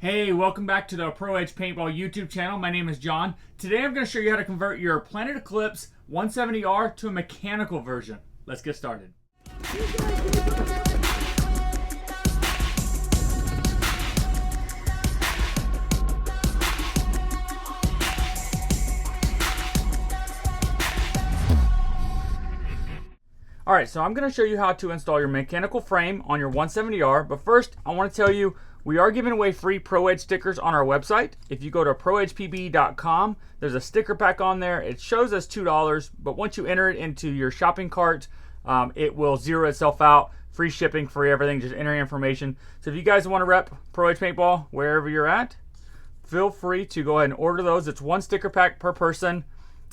Hey, welcome back to the Pro Edge Paintball YouTube channel. My name is John. Today I'm going to show you how to convert your Planet Eclipse 170R to a mechanical version. Let's get started. Alright, so I'm going to show you how to install your mechanical frame on your 170R, but first I want to tell you we are giving away free Pro Edge stickers on our website. If you go to proedgepb.com, there's a sticker pack on there. It shows us $2, but once you enter it into your shopping cart, it will zero itself out. Free shipping, free everything, just enter your information. So if you guys want to rep Pro Edge Paintball wherever you're at, feel free to go ahead and order those. It's one sticker pack per person.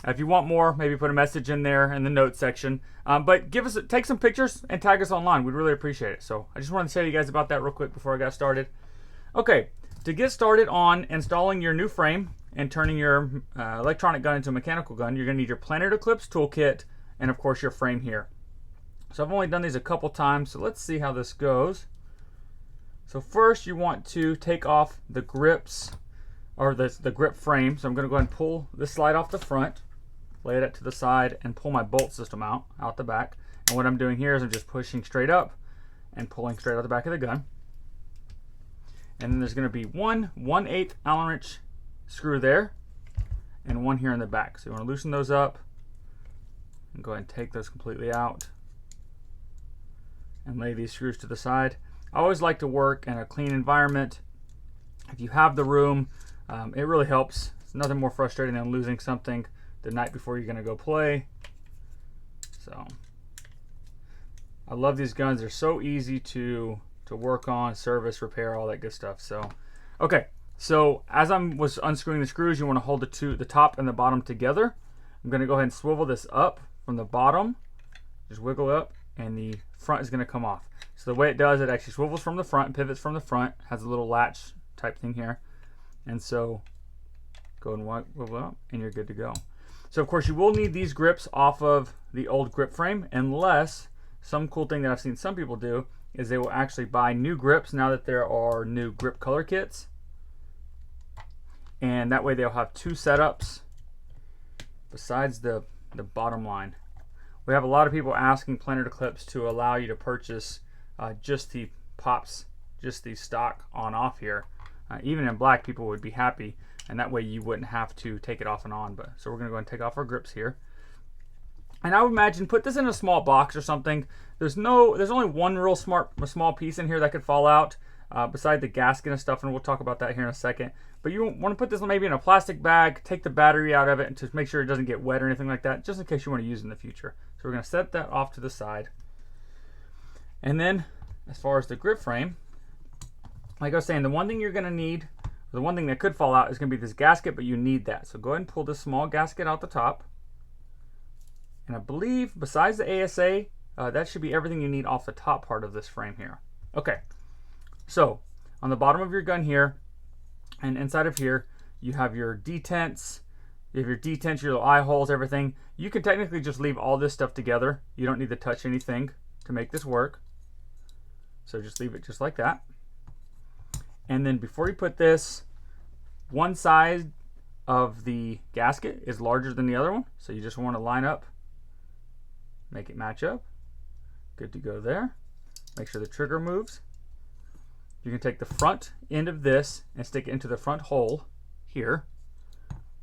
If you want more, maybe put a message in there in the notes section. But take some pictures and tag us online. We'd really appreciate it. So I just wanted to tell you guys about that real quick before I got started. Okay, to get started on installing your new frame and turning your electronic gun into a mechanical gun, you're going to need your Planet Eclipse toolkit and of course your frame here. So I've only done these a couple times, so let's see how this goes. So first you want to take off the grips, or the grip frame. So I'm going to go ahead and pull this slide off the front, lay it to the side, and pull my bolt system out the back. And what I'm doing here is I'm just pushing straight up and pulling straight out the back of the gun. And then there's going to be one 1/8 Allen wrench screw there and one here in the back. So you want to loosen those up and go ahead and take those completely out and lay these screws to the side. I always like to work in a clean environment. If you have the room, it really helps. It's nothing more frustrating than losing something the night before you're going to go play. So I love these guns. They're so easy to work on, service, repair, all that good stuff. So okay, so as I was unscrewing the screws, you want to hold the top and the bottom together. I'm going to go ahead and swivel this up from the bottom, just wiggle up, and the front is going to come off. So the way it does, it actually swivels from the front and pivots from the front, has a little latch type thing here, and so go and wiggle up and you're good to go. So of course you will need these grips off of the old grip frame, unless some cool thing that I've seen some people do is they will actually buy new grips now that there are new grip color kits, and that way they'll have two setups besides the bottom line. We have a lot of people asking Planet Eclipse to allow you to purchase just the pops, just the stock on off here. Even in black, people would be happy, and that way you wouldn't have to take it off and on. But so we're going to go ahead and take off our grips here. And I would imagine put this in a small box or something. There's only one real small piece in here that could fall out, beside the gasket and stuff, and we'll talk about that here in a second. But you want to put this maybe in a plastic bag, take the battery out of it, and to make sure it doesn't get wet or anything like that, just in case you want to use it in the future. So we're going to set that off to the side. And then as far as the grip frame, like I was saying, the one thing you're going to need, the one thing that could fall out, is going to be this gasket, but you need that. So go ahead and pull this small gasket out the top. And I believe besides the ASA, that should be everything you need off the top part of this frame here. Okay, so on the bottom of your gun here and inside of here, you have your detents. You have your detents, your little eye holes, everything. You can technically just leave all this stuff together. You don't need to touch anything to make this work. So just leave it just like that. And then before you put this, one side of the gasket is larger than the other one. So you just want to line up, make it match up. Good to go there. Make sure the trigger moves. You can take the front end of this and stick it into the front hole here.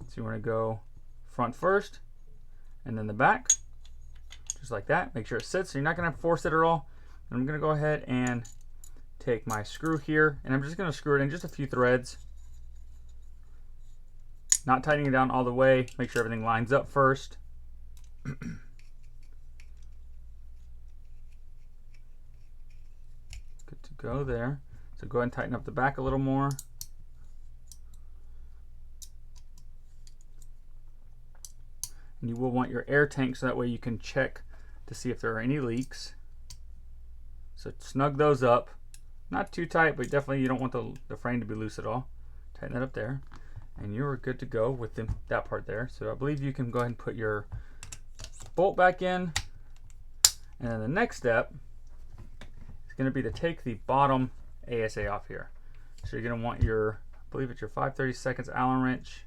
So you want to go front first and then the back, just like that. Make sure it sits, so you're not going to force it at all. And I'm going to go ahead and take my screw here, and I'm just going to screw it in just a few threads. Not tightening it down all the way. Make sure everything lines up first. Good to go there. So go ahead and tighten up the back a little more. And you will want your air tank, so that way you can check to see if there are any leaks. So snug those up. Not too tight, but definitely you don't want the frame to be loose at all. Tighten that up there. And you're good to go with that part there. So I believe you can go ahead and put your bolt back in. And then the next step is going to be to take the bottom ASA off here. So you're going to want your, I believe it's your 5/32 Allen wrench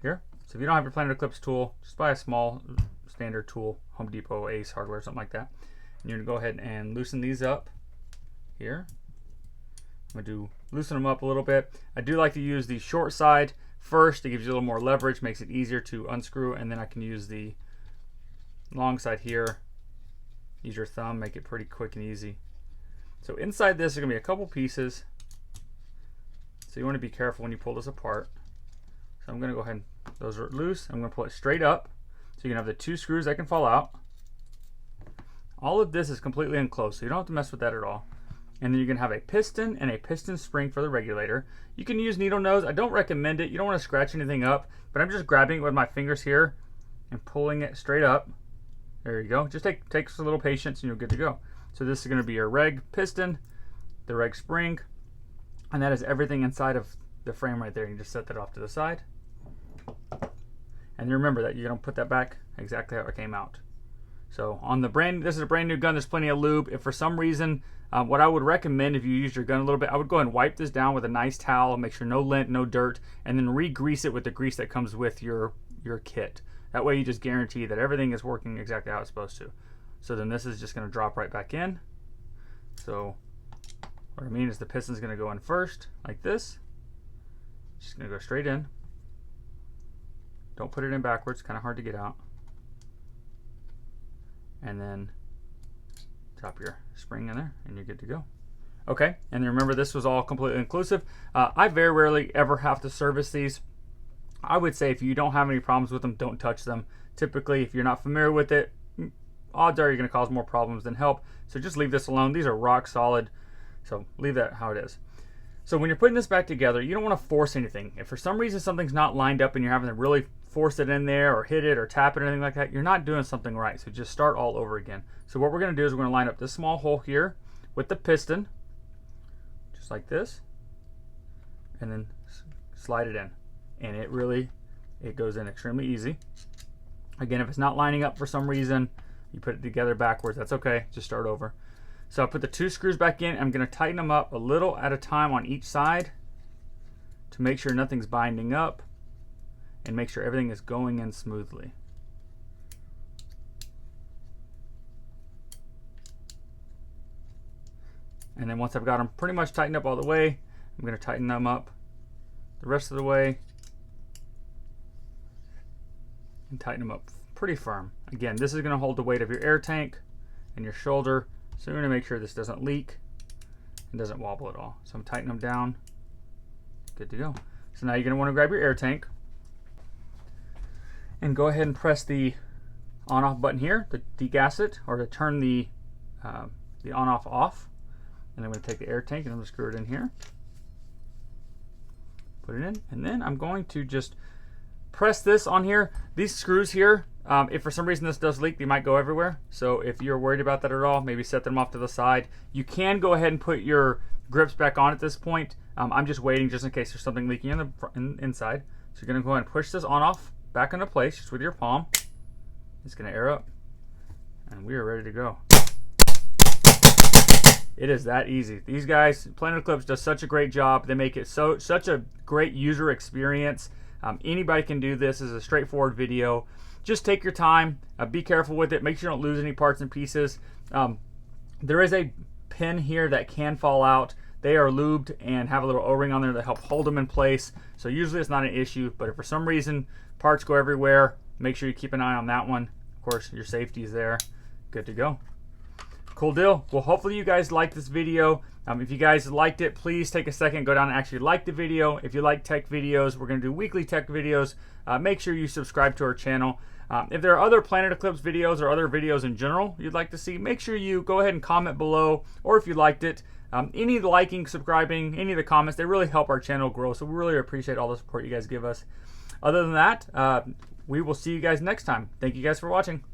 here. So if you don't have your Planet Eclipse tool, just buy a small standard tool, Home Depot, Ace Hardware, something like that. And you're going to go ahead and loosen these up here. I'm going to loosen them up a little bit. I do like to use the short side first. It gives you a little more leverage, makes it easier to unscrew, and then I can use the long side here. Use your thumb, make it pretty quick and easy. So inside this are going to be a couple pieces. So you want to be careful when you pull this apart. So I'm going to go ahead and, those are loose. I'm going to pull it straight up. So you can have the 2 screws that can fall out. All of this is completely enclosed, so you don't have to mess with that at all. And then you're going to have a piston and a piston spring for the regulator. You can use needle nose. I don't recommend it. You don't want to scratch anything up, but I'm just grabbing it with my fingers here and pulling it straight up. There you go. Just takes a little patience and you're good to go. So this is going to be your reg piston, the reg spring, and that is everything inside of the frame right there. You can just set that off to the side. And remember that you're going to put that back exactly how it came out. So on the this is a brand new gun, there's plenty of lube. If for some reason, what I would recommend if you use your gun a little bit, I would go ahead and wipe this down with a nice towel, make sure no lint, no dirt, and then re-grease it with the grease that comes with your kit. That way you just guarantee that everything is working exactly how it's supposed to. So then this is just going to drop right back in. So what I mean is the piston's going to go in first, like this. Just going to go straight in. Don't put it in backwards, kind of hard to get out. And then drop your spring in there and you're good to go. Okay, and then remember this was all completely inclusive. I very rarely ever have to service these. I would say if you don't have any problems with them, don't touch them. Typically, if you're not familiar with it, odds are you're going to cause more problems than help. So just leave this alone. These are rock solid, so leave that how it is. So when you're putting this back together, you don't want to force anything. If for some reason something's not lined up and you're having to really force it in there or hit it or tap it or anything like that, you're not doing something right. So just start all over again. So what we're going to do is we're going to line up this small hole here with the piston, just like this, and then slide it in. And it goes in extremely easy. Again, if it's not lining up for some reason, you put it together backwards, that's okay, just start over. So I put the 2 screws back in. I'm going to tighten them up a little at a time on each side to make sure nothing's binding up and make sure everything is going in smoothly. And then once I've got them pretty much tightened up all the way, I'm going to tighten them up the rest of the way and tighten them up pretty firm. Again, this is going to hold the weight of your air tank and your shoulder, so you're going to make sure this doesn't leak and doesn't wobble at all. So I'm tightening them down. Good to go. So now you're going to want to grab your air tank and go ahead and press the on-off button here to degas it or to turn the on-off off. And I'm going to take the air tank and I'm going to screw it in here. Put it in, and then I'm going to just press this on here. These screws here, if for some reason this does leak, they might go everywhere. So if you're worried about that at all, maybe set them off to the side. You can go ahead and put your grips back on at this point. I'm just waiting just in case there's something leaking in the inside. So you're going to go ahead and push this on-off back into place just with your palm. It's going to air up, and we are ready to go. It is that easy. These guys, Planet Eclipse does such a great job. They make it such a great user experience. Anybody can do this. This is a straightforward video. Just take your time. Be careful with it. Make sure you don't lose any parts and pieces. There is a pin here that can fall out. They are lubed and have a little O-ring on there to help hold them in place. So usually it's not an issue, but if for some reason parts go everywhere, make sure you keep an eye on that one. Of course, your safety is there. Good to go. Cool deal. Well, hopefully you guys liked this video. If you guys liked it, please take a second, go down and actually like the video. If you like tech videos, we're going to do weekly tech videos. Make sure you subscribe to our channel. If there are other Planet Eclipse videos or other videos in general you'd like to see, make sure you go ahead and comment below, or if you liked it, any of the liking, subscribing, any of the comments, they really help our channel grow. So we really appreciate all the support you guys give us. Other than that, we will see you guys next time. Thank you guys for watching.